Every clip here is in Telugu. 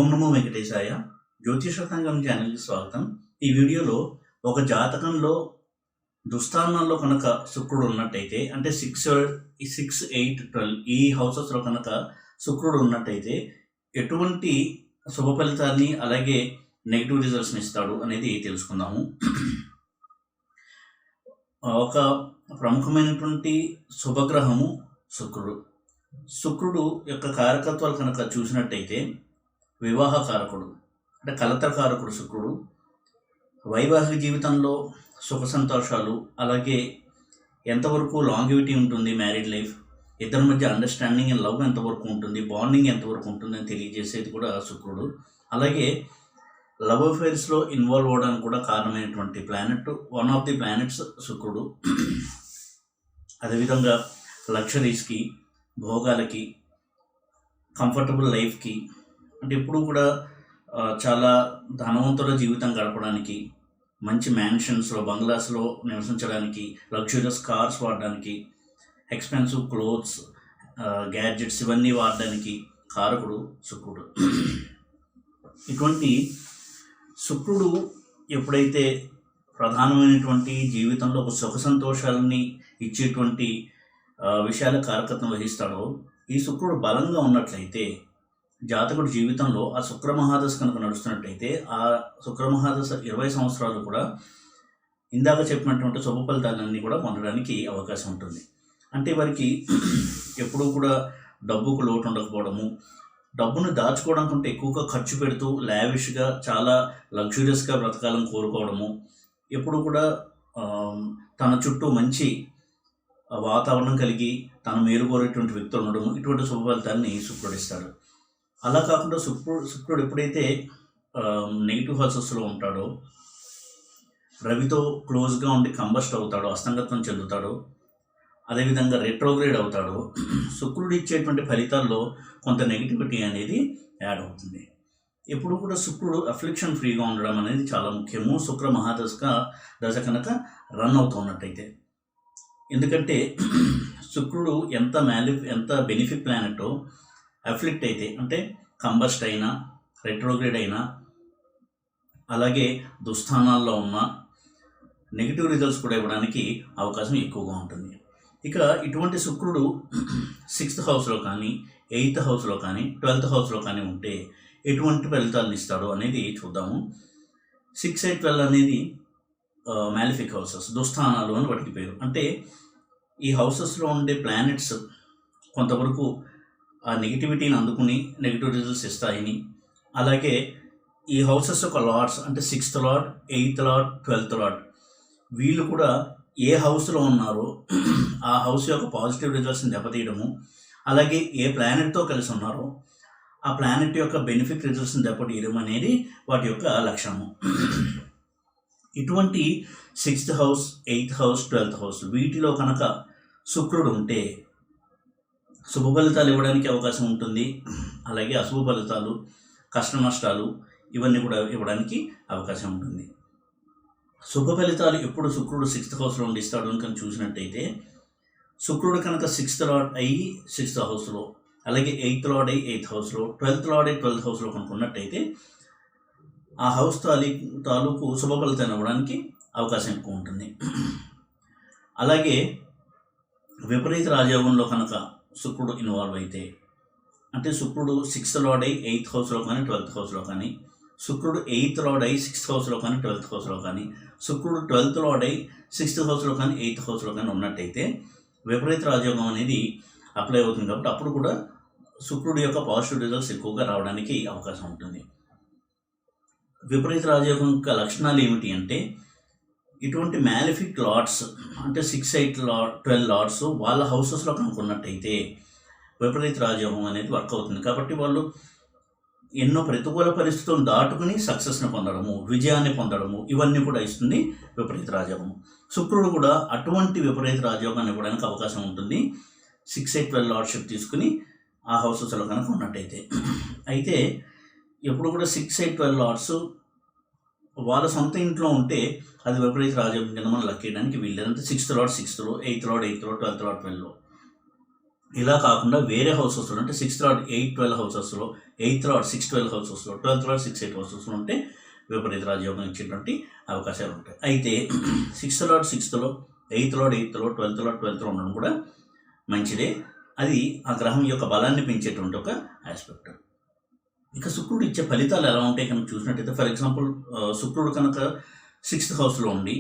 ఓం నమో వెంకటేశాయ. జ్యోతిష సంఘం ఛానల్కి స్వాగతం. ఈ వీడియోలో ఒక జాతకంలో దుస్థానాల్లో కనుక శుక్రుడు ఉన్నట్టయితే, అంటే 6, 8, 12 ఈ హౌసెస్లో కనుక శుక్రుడు ఉన్నట్టయితే ఎటువంటి శుభ ఫలితాన్ని అలాగే నెగిటివ్ రిజల్ట్స్ని ఇస్తాడు అనేది తెలుసుకుందాము. ఒక ప్రముఖమైనటువంటి శుభగ్రహము శుక్రుడు. శుక్రుడు యొక్క కారకత్వాలు కనుక చూసినట్టయితే వివాహ కారకుడు, అంటే కలత్ర కారకుడు శుక్రుడు. వైవాహిక జీవితంలో సుఖ సంతోషాలు, అలాగే ఎంతవరకు లాంగివిటీ ఉంటుంది మ్యారీడ్ లైఫ్, ఇద్దరి మధ్య అండర్స్టాండింగ్ అండ్ లవ్ ఎంతవరకు ఉంటుంది, బాండింగ్ ఎంతవరకు ఉంటుంది అని తెలియజేసేది కూడా శుక్రుడు. అలాగే లవ్ అఫైర్స్లో ఇన్వాల్వ్ అవ్వడానికి కూడా కారణమైనటువంటి planet, one of the planets శుక్రుడు. అదేవిధంగా లగ్జరీస్కి, భోగాలకి, కంఫర్టబుల్ లైఫ్కి, అంటే ఎప్పుడు కూడా చాలా ధనవంతుల జీవితం గడపడానికి, మంచి మ్యాన్షన్స్లో, బంగ్లాస్లో నివసించడానికి, లగ్జూరియస్ కార్స్ వాడడానికి, ఎక్స్పెన్సివ్ క్లోత్స్, గ్యాడ్జెట్స్ ఇవన్నీ వాడడానికి కారకుడు శుక్రుడు. ఇటువంటి శుక్రుడు ఎప్పుడైతే ప్రధానమైనటువంటి జీవితంలో ఒక సుఖ సంతోషాలని ఇచ్చేటువంటి విషయాల కారకత్వం వహిస్తాడో, ఈ శుక్రుడు బలంగా ఉన్నట్లయితే జాతకుడి జీవితంలో ఆ శుక్రమహాదశ కనుక నడుస్తున్నట్టయితే ఆ శుక్రమహాదశ 20 సంవత్సరాలు కూడా ఇందాక చెప్పినటువంటి శుభ ఫలితాలన్నీ కూడా పొందడానికి అవకాశం ఉంటుంది. అంటే వారికి ఎప్పుడూ కూడా డబ్బుకు లోటు ఉండకపోవడము, డబ్బును దాచుకోవడం కంటే ఎక్కువగా ఖర్చు పెడుతూ లావిష్గా చాలా లగ్జూరియస్గా బ్రతకాలని కోరుకోవడము, ఎప్పుడు కూడా తన చుట్టూ మంచి వాతావరణం కలిగి తను మేలుకోరేటువంటి వ్యక్తులు ఉండడము, ఇటువంటి శుభ ఫలితాన్ని శుక్రుడు ఇస్తాడు. అలా కాకుండా శుక్రుడు ఎప్పుడైతే నెగిటివ్ హౌసెస్లో ఉంటాడో, రవితో క్లోజ్గా ఉండి కంబస్ట్ అవుతాడో, అస్తంగత్వం చెందుతాడో, అదేవిధంగా రెట్రోగ్రేడ్ అవుతాడో, శుక్రుడు ఇచ్చేటువంటి ఫలితాల్లో కొంత నెగిటివిటీ అనేది యాడ్ అవుతుంది. ఎప్పుడు కూడా శుక్రుడు అఫ్లిక్షన్ ఫ్రీగా ఉండడం అనేది చాలా ముఖ్యము శుక్ర దశ కనుక రన్ అవుతున్నట్టయితే. ఎందుకంటే శుక్రుడు ఎంత బెనిఫిట్ ప్లానెటో, అఫ్లిక్ట్ అయితే అంటే కంబస్ట్ అయినా, రెట్రోగ్రేడ్ అయినా, అలాగే దుస్థానాల్లో ఉన్న నెగిటివ్ రిజల్ట్స్ కూడా ఇవ్వడానికి అవకాశం ఎక్కువగా ఉంటుంది. ఇక ఇటువంటి శుక్రుడు 6th హౌస్లో కానీ, 8th హౌస్లో కానీ, 12th హౌస్లో కానీ ఉంటే ఎటువంటి ఫలితాలను ఇస్తాడు అనేది చూద్దాము. 6, 8, 12 అనేది మ్యాలిఫిక్ హౌసెస్, దుస్థానాలు అని వాటికి పేరు. అంటే ఈ హౌసెస్లో ఉండే ప్లానెట్స్ కొంతవరకు ఆ నెగిటివిటీని అందుకుని నెగిటివ్ రిజల్ట్స్ ఇస్తాయని, అలాగే ఈ హౌసెస్ యొక్క లార్డ్స్ అంటే 6th lord, 8th lord, 12th lord వీళ్ళు కూడా ఏ హౌస్లో ఉన్నారో ఆ హౌస్ యొక్క పాజిటివ్ రిజల్ట్స్ని దెబ్బతీయడము, అలాగే ఏ ప్లానెట్తో కలిసి ఉన్నారో ఆ ప్లానెట్ యొక్క బెనిఫిట్ రిజల్ట్స్ని దెబ్బతీయడం అనేది వాటి యొక్క లక్షణము. ఇటువంటి 6th house, 8th house, 12th house వీటిలో కనుక శుక్రుడు ఉంటే శుభ ఫలితాలు ఇవ్వడానికి అవకాశం ఉంటుంది. అలాగే అశుభ ఫలితాలు, కష్ట నష్టాలు ఇవన్నీ కూడా ఇవ్వడానికి అవకాశం ఉంటుంది. శుభ ఫలితాలు ఎప్పుడు శుక్రుడు 6th హౌస్లో ఉండి ఇస్తాడు అని కనుక చూసినట్టయితే, శుక్రుడు కనుక 6th లార్డ్ అయ్యి 6th హౌస్లో, అలాగే 8th లార్డ్ అయ్యి 8th హౌస్లో, 12th లార్డ్ అయ్యి 12th హౌస్లో కనుక ఉన్నట్టయితే ఆ హౌస్ తాలూకు శుభ ఫలితాన్ని ఇవ్వడానికి అవకాశం ఎక్కువ ఉంటుంది. అలాగే విపరీత రాజయోగంలో కనుక శుక్రుడు ఇన్వాల్వ్ అయితే, అంటే శుక్రుడు 6th లార్డ్ అయ్యి 8th హౌస్లో కానీ, 12th హౌస్లో కానీ, శుక్రుడు 8th లార్డ్ అయ్యి 6th హౌస్లో కానీ, 12th హౌస్లో కానీ, శుక్రుడు 12th లార్డ్ అయ్యి 6th హౌస్లో కానీ, 8th హౌస్లో కానీ ఉన్నట్టయితే విపరీత రాజయోగం అనేది అప్లై అవుతుంది. కాబట్టి అప్పుడు కూడా శుక్రుడు యొక్క పాజిటివ్ రిజల్ట్స్ ఎక్కువగా రావడానికి అవకాశం ఉంటుంది. విపరీత రాజయోగం యొక్క లక్షణాలు ఏమిటి అంటే, ఇటువంటి మ్యాలిఫిక్ లార్డ్స్ అంటే 6, 8, 12 లార్డ్స్ వాళ్ళ హౌసెస్లో కనుక్కున్నట్టయితే విపరీత రాజయోగం అనేది వర్క్ అవుతుంది. కాబట్టి వాళ్ళు ఎన్నో ప్రతికూల పరిస్థితులను దాటుకుని సక్సెస్ని పొందడము, విజయాన్ని పొందడము ఇవన్నీ కూడా ఇస్తుంది విపరీత రాజయోగం. శుక్రుడు కూడా అటువంటి విపరీత రాజయోగాన్ని ఇవ్వడానికి అవకాశం ఉంటుంది 6, 8, 12 లార్డ్షిప్ తీసుకుని ఆ హౌసెస్లో కనుక ఉన్నట్టయితే. అయితే ఎప్పుడు కూడా 6, 8, 12 లార్డ్స్ వాళ్ళ సొంత ఇంట్లో ఉంటే అది విపరీత రాజయోగం కింద మనం లెక్కేయడానికి వీల్లేదు. అంటే 6th lord 6th, 8th lord 8th, 12th lord 12. ఇలా కాకుండా వేరే హౌసెస్లో అంటే 6th lord 8-12 హౌసెస్లో, 8th lord 6-12 హౌసెస్లో, 12th lord 6-8 హౌసెస్లో ఉంటే విపరీత రాజయోగం ఇచ్చేటువంటి అవకాశాలు ఉంటాయి. అయితే 6th లార్డ్ 6th లో, 8th లార్డ్ 8th లో, 12th లార్డ్ 12th లో ఉండడం కూడా మంచిదే. అది ఆ గ్రహం యొక్క బలాన్ని పెంచేటువంటి ఒక ఆస్పెక్ట్. ఇక శుక్రుడు ఇచ్చే ఫలితాలు ఎలా ఉంటాయి కనుక చూసినట్టయితే, ఫర్ ఎగ్జాంపుల్ శుక్రుడు కనుక 6th హౌస్లో ఉండి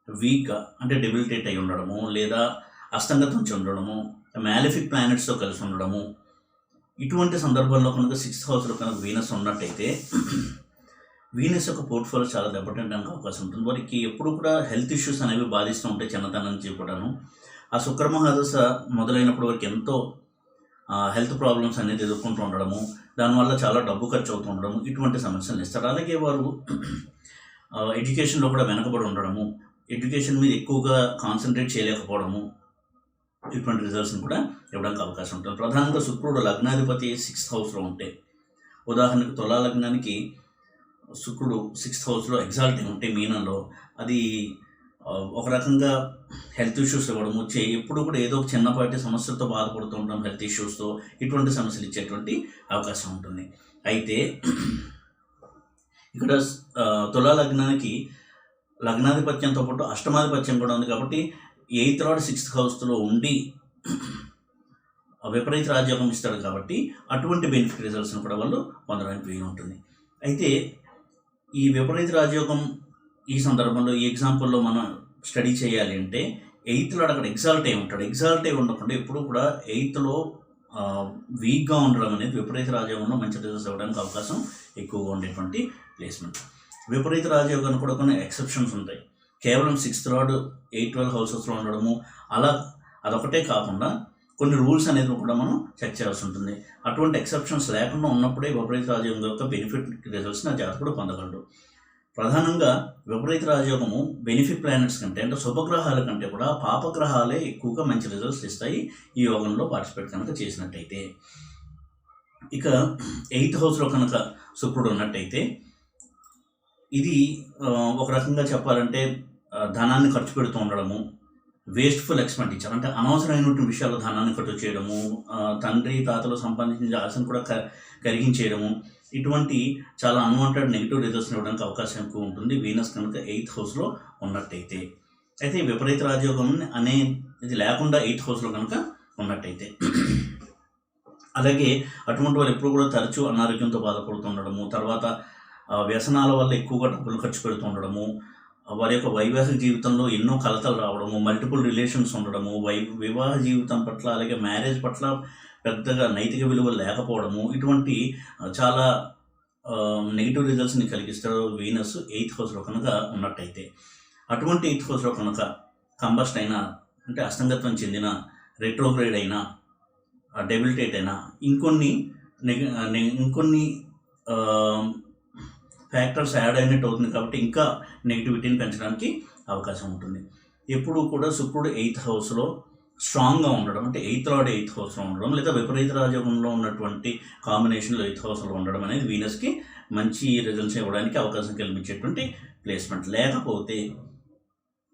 వీక్గా అంటే డెబిలిటేట్ అయి ఉండడము, లేదా అస్తంగతం చెందడము, మ్యాలిఫిక్ ప్లానెట్స్తో కలిసి ఉండడము, ఇటువంటి సందర్భంలో కనుక 6th హౌస్లో కనుక వీనస్ ఉన్నట్టయితే వీనస్ యొక్క పోర్ట్ఫోలియో చాలా దెబ్బతినడానికి అవకాశం ఉంటుంది. వారికి ఎప్పుడు కూడా హెల్త్ ఇష్యూస్ అనేవి బాధిస్తూ ఉంటాయి చిన్నతనం నుంచి కూడాను. ఆ శుక్రమహాదశ మొదలైనప్పుడు వారికి ఎంతో హెల్త్ ప్రాబ్లమ్స్ అనేది ఎదుర్కొంటూ ఉండడము, దానివల్ల చాలా డబ్బు ఖర్చు అవుతూ ఉండడము, ఇటువంటి సమస్యలు ఇస్తారు. అలాగే వారు ఎడ్యుకేషన్లో కూడా వెనకబడి ఉండడము, ఎడ్యుకేషన్ మీద ఎక్కువగా కాన్సన్ట్రేట్ చేయలేకపోవడము, ఇటువంటి రిజల్ట్స్ని కూడా ఇవ్వడానికి అవకాశం ఉంటుంది. ప్రధానంగా శుక్రుడు లగ్నాధిపతి 6th హౌస్లో ఉంటే, ఉదాహరణకు తులా లగ్నానికి శుక్రుడు 6th హౌస్లో ఎగ్జాల్ట్ ఉంటే మీనంలో, అది ఒక రకంగా హెల్త్ ఇష్యూస్ ఇవ్వడము, ఎప్పుడు కూడా ఏదో ఒక చిన్నపాటి సమస్యలతో బాధపడుతూ ఉంటాం, హెల్త్ ఇష్యూస్తో, ఇటువంటి సమస్యలు ఇచ్చేటువంటి అవకాశం ఉంటుంది. అయితే ఇక్కడ తులా లగ్నానికి లగ్నాధిపత్యంతో పాటు అష్టమాధిపత్యం కూడా ఉంది కాబట్టి 8th లార్డ్ 6th హౌస్లో ఉండి విపరీత రాజయోగం ఇస్తాడు కాబట్టి అటువంటి బెనిఫిట్ రిజల్ట్స్ని కూడా వాళ్ళు పొందడానికి వీలు ఉంటుంది. అయితే ఈ విపరీత రాజయోగం ఈ సందర్భంలో ఈ ఎగ్జాంపుల్లో మనం స్టడీ చేయాలి అంటే 8th లార్డ్ అక్కడ ఎగ్జాల్ట్ అయి ఉంటాడు. ఎగ్జాల్ట్ అయి ఉండకుండా ఎప్పుడు కూడా 8th లో వీక్గా ఉండడం అనేది విపరీత రాజయోగంలో మంచి రిజల్ట్స్ ఇవ్వడానికి అవకాశం ఎక్కువగా ఉండేటువంటి ప్లేస్మెంట్. విపరీత రాజయోగానికి కూడా కొన్ని ఎక్సెప్షన్స్ ఉంటాయి. కేవలం 6th లార్డ్ 8-12 హౌసెస్లో ఉండడము, అలా అదొకటే కాకుండా కొన్ని రూల్స్ అనేది కూడా మనం చెక్ చేయాల్సి ఉంటుంది. అటువంటి ఎక్సెప్షన్స్ లేకుండా ఉన్నప్పుడే విపరీత రాజయోగం యొక్క బెనిఫిట్ రిజల్ట్స్ని ఆ జాతకుడు పొందగలడు. ప్రధానంగా విపరీత రాజయోగము బెనిఫిట్ ప్లానెట్స్ కంటే అంటే శుభగ్రహాల కంటే కూడా పాపగ్రహాలే ఎక్కువగా మంచి రిజల్ట్స్ ఇస్తాయి ఈ యోగంలో పార్టిసిపేట్ కనుక చేసినట్టయితే. ఇక 8th హౌస్లో కనుక శుక్రుడు ఉన్నట్టయితే ఇది ఒక రకంగా చెప్పాలంటే ధనాన్ని ఖర్చు పెడుతూ ఉండడము, వేస్ట్ఫుల్ ఎక్స్పెండిచర్ అంటే అనవసరమైనటువంటి విషయాల్లో ధనాన్ని ఖర్చు చేయడము, తండ్రి తాతలు సంపాదించిన ఆశను కూడా కరిగించేయడము, ఇటువంటి చాలా అన్వాంటెడ్ నెగిటివ్ రిజల్ట్స్ని ఇవ్వడానికి అవకాశం ఎక్కువ ఉంటుంది వీనస్ కనుక 8th హౌస్లో ఉన్నట్టయితే. అయితే విపరీత రాజయోగం అనేది లేకుండా 8th హౌస్లో కనుక ఉన్నట్టయితే, అలాగే అటువంటి వాళ్ళు ఎప్పుడు కూడా తరచూ అనారోగ్యంతో బాధపడుతూ ఉండడము, తర్వాత వ్యసనాల వల్ల ఎక్కువగా డబ్బులు ఖర్చు పెడుతూ ఉండడము, వారి యొక్క వైవాహిక జీవితంలో ఎన్నో కలతలు రావడము, మల్టిపుల్ రిలేషన్స్ ఉండడము, వివాహ జీవితం పట్ల అలాగే మ్యారేజ్ పట్ల పెద్దగా నైతిక విలువలు లేకపోవడము, ఇటువంటి చాలా నెగిటివ్ రిజల్ట్స్ని కలిగిస్తాడు వీనస్ 8th హౌస్లో కనుక ఉన్నట్టయితే. అటువంటి 8th హౌస్లో కనుక కంబస్ట్ అయినా అంటే అస్తంగత్వం చెందిన, రెట్రోగ్రేడ్ అయినా, డెబిలిటేట్ అయినా ఇంకొన్ని ఫ్యాక్టర్స్ యాడ్ అయినట్టు అవుతుంది కాబట్టి ఇంకా నెగిటివిటీని పెంచడానికి అవకాశం ఉంటుంది. ఎప్పుడు కూడా శుక్రుడు 8th హౌస్లో స్ట్రాంగ్గా ఉండడం అంటే 8th లార్డ్ 8th హౌస్లో ఉండడం, లేదా విపరీత రాజయోగంలో ఉన్నటువంటి కాంబినేషన్లో 8th హౌస్లో ఉండడం అనేది వీనస్కి మంచి రిజల్ట్స్ ఇవ్వడానికి అవకాశం కల్పించేటువంటి ప్లేస్మెంట్. లేకపోతే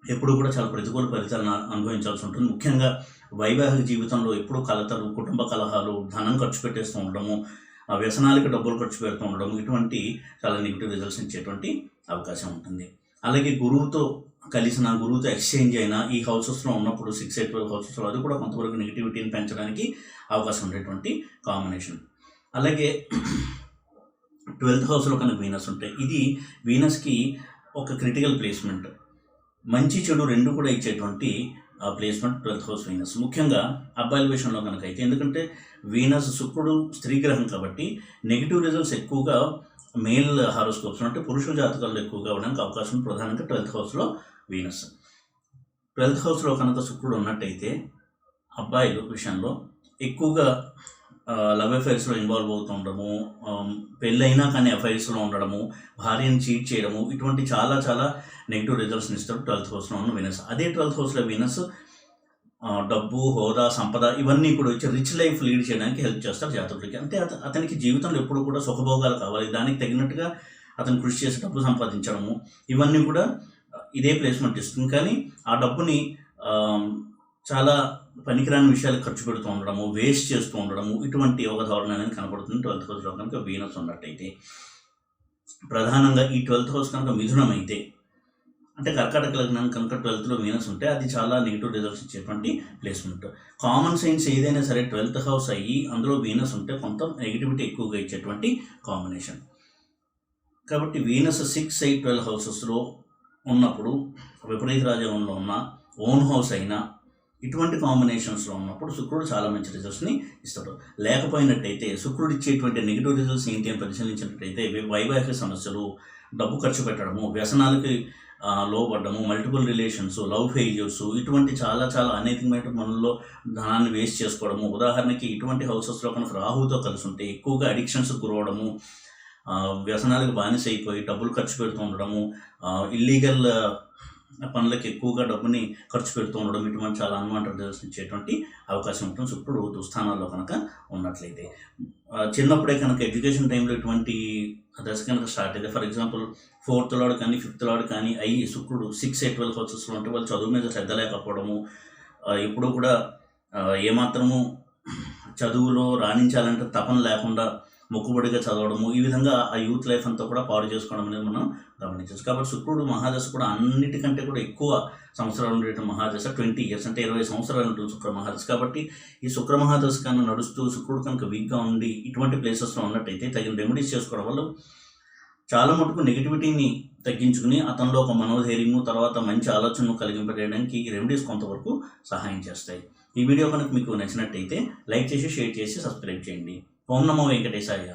ఎప్పుడు కూడా చాలా ప్రతికూల ఫలితాలను అనుభవించాల్సి ఉంటుంది. ముఖ్యంగా వైవాహిక జీవితంలో ఎప్పుడు కలతలు, కుటుంబ కలహాలు, ధనం ఖర్చు పెట్టేస్తూ ఉండడము, వ్యసనాలకు డబ్బులు ఖర్చు పెడుతూ ఉండడం, ఇటువంటి చాలా నెగిటివ్ రిజల్ట్స్ ఇచ్చేటువంటి అవకాశం ఉంటుంది. అలాగే గురువుతో ఎక్స్చేంజ్ అయినా ఈ హౌసెస్లో ఉన్నప్పుడు 6-8-12 హౌసెస్లో అది కూడా కొంతవరకు నెగిటివిటీని పెంచడానికి అవకాశం ఉండేటువంటి కాంబినేషన్. అలాగే 12th హౌస్లో కనుక వీనస్ ఉంటాయి, ఇది వీనస్కి ఒక క్రిటికల్ ప్లేస్మెంట్, మంచి చెడు రెండు కూడా ఇచ్చేటువంటి ప్లేస్మెంట్ 12th హౌస్ వీనస్. ముఖ్యంగా అబ్బాయిల విషయంలో కనుక అయితే, ఎందుకంటే వీనస్ శుక్రుడు స్త్రీ గ్రహం కాబట్టి నెగిటివ్ రిజల్ట్స్ ఎక్కువగా మేల్ హారోస్కోప్స్ అంటే పురుష జాతకాల్లో ఎక్కువగా అవడానికి అవకాశం ప్రధానంగా 12th హౌస్లో వీనస్. 12th హౌస్లో కనుక శుక్రుడు ఉన్నట్టయితే అబ్బాయిల విషయంలో ఎక్కువగా లవ్ అఫైర్స్లో ఇన్వాల్వ్ అవుతూ ఉండడము, పెళ్ళైనా కానీ అఫైర్స్లో ఉండడము, భార్యను చీట్ చేయడము, ఇటువంటి చాలా చాలా నెగిటివ్ రిజల్ట్స్ని ఇస్తాడు 12th హౌస్లో ఉన్న వీనస్. అదే 12th హౌస్లో వీనస్ డబ్బు, హోదా, సంపద ఇవన్నీ కూడా వచ్చి రిచ్ లైఫ్ లీడ్ చేయడానికి హెల్ప్ చేస్తాడు జాతకుడికి. అంటే అతనికి జీవితంలో ఎప్పుడు కూడా సుఖభోగాలు కావాలి, దానికి తగినట్టుగా అతను కృషి చేసి డబ్బు సంపాదించడము, ఇవన్నీ కూడా ఇదే ప్లేస్మెంట్ ఇస్తుంది. కానీ ఆ డబ్బుని చాలా పనికిరాని విషయాలు ఖర్చు పెడుతూ ఉండడము, వేస్ట్ చేస్తూ ఉండడము, ఇటువంటి ఒక ధోరణి అనేది కనపడుతుంది 12th హౌస్లో కనుక వీనస్ ఉన్నట్టయితే. ప్రధానంగా ఈ 12th హౌస్ కనుక మిథునం అయితే, అంటే కర్కాటక లగ్నానికి కనుక 12th వీనస్ ఉంటే అది చాలా నెగిటివ్ రిజల్ట్స్ ఇచ్చేటువంటి ప్లేస్మెంట్. కామన్ సైన్స్ ఏదైనా సరే 12th హౌస్ అయ్యి అందులో వీనస్ ఉంటే కొంత నెగిటివిటీ ఎక్కువగా ఇచ్చేటువంటి కాంబినేషన్. కాబట్టి వీనస్ 6, 8, 12 హౌసెస్లో ఉన్నప్పుడు, విపరీత రాజయోగంలో ఉన్న, ఓన్ హౌస్ అయినా, ఇటువంటి కాంబినేషన్స్లో ఉన్నప్పుడు శుక్రుడు చాలా మంచి రిజల్ట్స్ని ఇస్తాడు. లేకపోయినట్టయితే శుక్రుడు ఇచ్చేటువంటి నెగిటివ్ రిజల్ట్స్ ఏంటి అని పరిశీలించినట్టయితే వైవాహిక సమస్యలు, డబ్బు ఖర్చు పెట్టడము, వ్యసనాలకి లోపడ్డము, మల్టిపుల్ రిలేషన్స్, లవ్ ఫెయిల్యూర్స్, ఇటువంటి చాలా చాలా అనేకమైన పనుల్లో ధనాన్ని వేస్ట్ చేసుకోవడము. ఉదాహరణకి ఇటువంటి హౌసెస్లో కనుక రాహుతో కలిసి ఉంటే ఎక్కువగా అడిక్షన్స్కి గురవడము, వ్యసనాలకు బానిస అయిపోయి డబ్బులు ఖర్చు పెడుతూ ఉండడము, ఇల్లీగల్ పనులకు ఎక్కువగా డబ్బుని ఖర్చు పెడుతూ ఉండడం, ఇటువంటి చాలా అన్వాంటెడ్ రిజల్ట్స్ ఇచ్చేటువంటి అవకాశం ఉంటుంది శుక్రుడు దుస్థానాల్లో కనుక ఉన్నట్లయితే. చిన్నప్పుడే కనుక ఎడ్యుకేషన్ టైంలో ఇటువంటి దశ కనుక స్టార్ట్ అయితే, ఫర్ ఎగ్జాంపుల్ 4th లార్డ్ కానీ 5th లార్డ్ కానీ అయ్యి శుక్రుడు 6, 8, 12 హౌసెస్లో ఉంటే వాళ్ళు చదువు మీద శ్రద్ధ లేకపోవడము, ఎప్పుడూ కూడా ఏమాత్రము చదువులో రాణించాలంటే తపన లేకుండా మొక్కుబడిగా చదవడము, ఈ విధంగా ఆ యూత్ లైఫ్ అంతా కూడా పాడు చేసుకోవడం అనేది మనం గమనించవచ్చు. కాబట్టి శుక్రుడు మహాదశ కూడా అన్నిటికంటే కూడా ఎక్కువ సంవత్సరాలు ఉండేటువంటి మహాదశ 20 ఇయర్స్, అంటే 20 సంవత్సరాలు ఉంటుంది శుక్ర మహాదశ. కాబట్టి ఈ శుక్ర మహాదశ కన్నా నడుస్తూ శుక్రుడు కనుక వీక్గా ఉండి ఇటువంటి ప్లేసెస్లో ఉన్నట్టయితే తగిన రెమెడీస్ చేసుకోవడం వల్ల చాలా మటుకు నెగిటివిటీని తగ్గించుకుని అతనిలో ఒక మనోధైర్యము, తర్వాత మంచి ఆలోచనను కలిగింపజేయడానికి ఈ రెమెడీస్ కొంతవరకు సహాయం చేస్తాయి. ఈ వీడియో కనుక మీకు నచ్చినట్టయితే లైక్ చేసి, షేర్ చేసి, సబ్స్క్రైబ్ చేయండి. ఓం నమో వెంకటేశాయ.